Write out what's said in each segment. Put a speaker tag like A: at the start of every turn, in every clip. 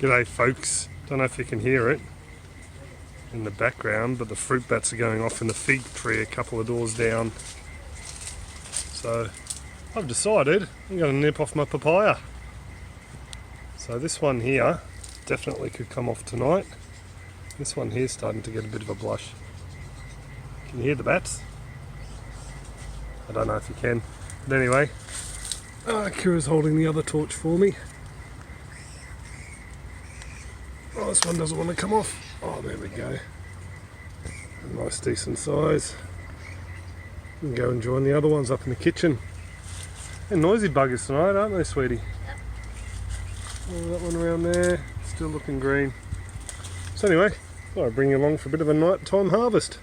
A: G'day folks, don't know if you can hear it in the background, but the fruit bats are going off in the fig tree a couple of doors down. So I've decided I'm going to nip off my papaya. So this one here definitely could come off tonight. This one here is starting to get a bit of a blush. Can you hear the bats? I don't know if you can, but anyway, Kira's holding the other torch for me. Oh, this one doesn't want to come off. Oh, there we go. A nice decent size. We can go and join the other ones up in the kitchen. They're noisy buggers tonight, aren't they, sweetie? Yep. Oh, that one around there, still looking green. So anyway, thought I'd bring you along for a bit of a nighttime harvest.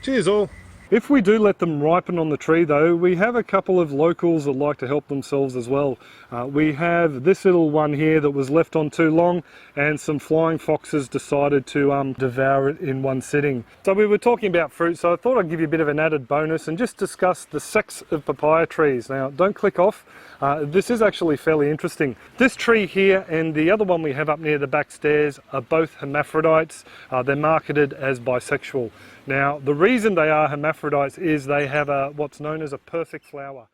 A: Cheers all! If we do let them ripen on the tree though, we have a couple of locals that like to help themselves as well. We have this little one here that was left on too long, and some flying foxes decided to devour it in one sitting. So we were talking about fruit, so I thought I'd give you a bit of an added bonus and just discuss the sex of papaya trees. Now don't click off, this is actually fairly interesting. This tree here and the other one we have up near the back stairs are both hermaphrodites. They're marketed as bisexual. Now the reason they are hermaphrodites is they have what's known as a perfect flower.